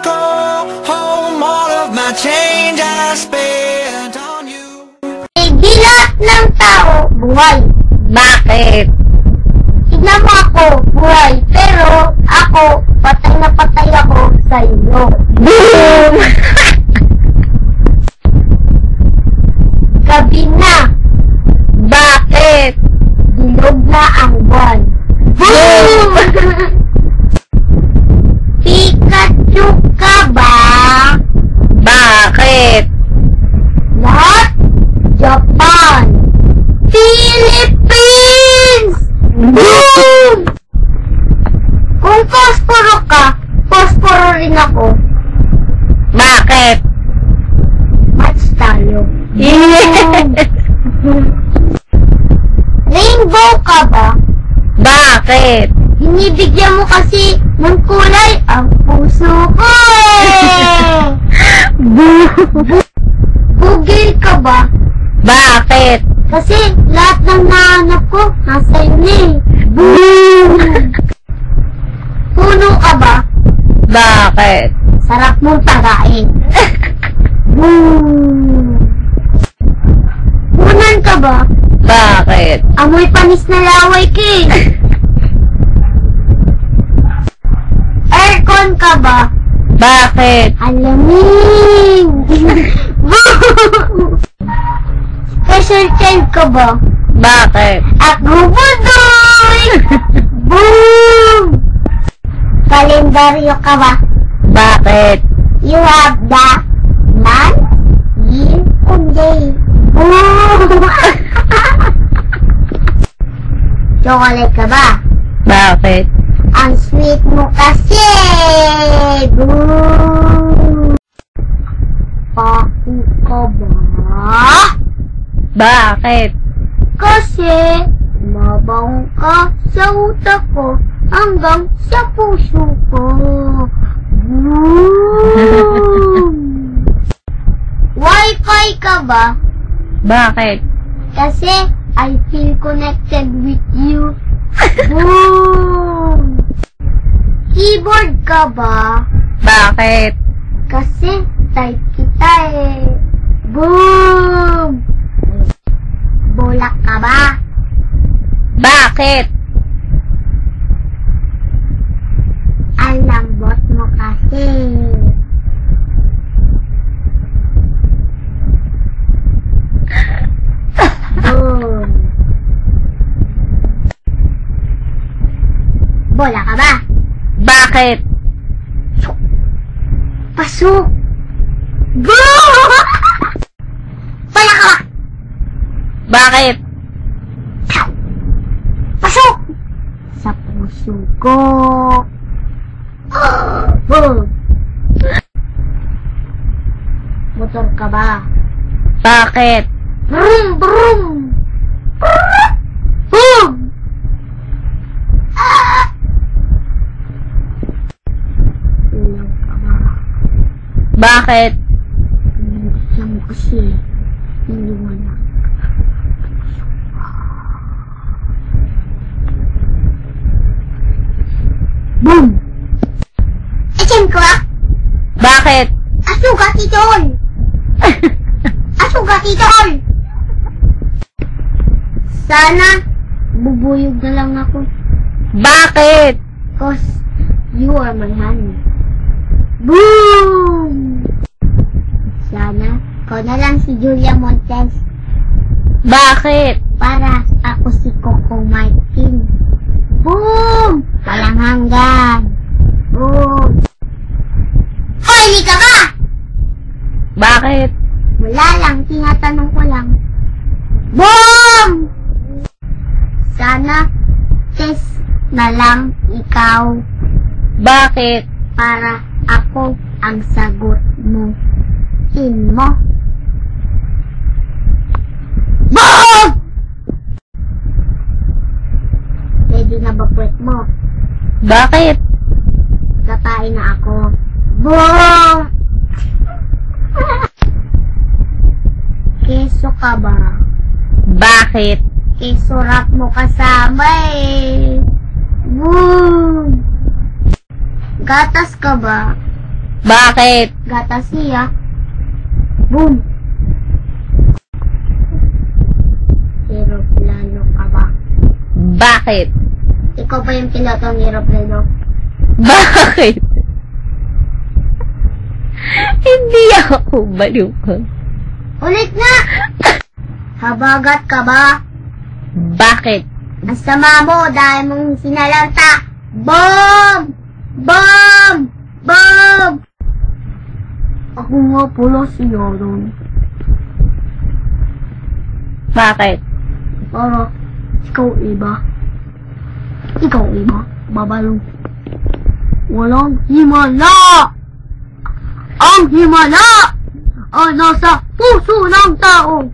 Mexico. Home all of my change I spent on you. Hindi lahat ng tao buhay. Bakit? Tignan mo ako, buhay. Pero ako, patay na patay ako sa iyo. Boom! Gabi na. Bakit? Bilog na ang buwan. Boom! Pikachu ka ba? Bakit? Lahat? Japan. Philippines! Boom! Kung posporo ka, posporo rin ako. Bakit? Match tayo. Yes! Rainbow ka ba? Bakit? Binibigyan mo kasi ng kulay ang puso ko eh! Bugil ka ba? Bakit? Kasi lahat ng nahanap ko nasa iyo eh. Puno ka ba? Bakit? Sarap mong tagain. Punan ka ba? Bakit? Amoy panis na laway ka eh. Aircon ka ba? Bakit? Alamig! Special child ka ba? Bakit? Ako budoy! Boom! Kalendaryo ka ba? Bakit? You have the month, year, and day. Boom! Chocolate ka ba? Bakit? Ang sweet mo kasi! Boom! Paku ka ba? Bakit? Kasi mabango ka sa utak ko hanggang sa puso ko. Boom! Wi-Fi ka ba? Bakit? Kasi I feel connected with you. Boom! Keyboard ka ba? Bakit? Kasi type kita eh. Boom! Bulak ka ba? Bakit? Ang lambot mo kasi. Boom! Bola ka ba? Bakit? Pasok! Boom! Bola ka ba? Bakit? Pasok! Sa puso ko. Boom! Motor ka ba? Bakit? Brum! Brum! Boom! Ilaw ka ba? Bakit? Pinagyan mo kasi. Hindi mo na. Boom! Echen ko ah! Bakit? Asugat itol! Asugat itol! Sana bubuyog na lang ako. Bakit? Cause you are my honey. Boom! Sana ko na lang si Julia Montes. Bakit? Para ako si Coco Martin. Boom! Walang hanggan. Boom! Hoy, hindi ka ba? Bakit? Wala lang, tinatanong ko lang. Boom! Sana test na lang ikaw Bakit? para ako ang sagot mo. In mo. Boom! Ready na ba puwet mo? Bakit? Kakain na ako. Boom! Keso ka ba? Bakit? Keso wrap mo kasama eh. Boom! Gatas ka ba? Bakit? Gatas siya. Boom. Aeroplano ka ba? Bakit? Ikaw ba yung piloto ng aeroplano? Bakit? Hindi ako baliw ka. Ulit nga! Habagat ka ba? Bakit? Ang sama mo dahil mong sinalanta. Bomb! Bomb! Bomb! Ako nga pala si Yaron. Bakit? Para ikaw iba. Ikaw iba. Babalo. Walang himala! Ang himala ay nasa puso ng tao.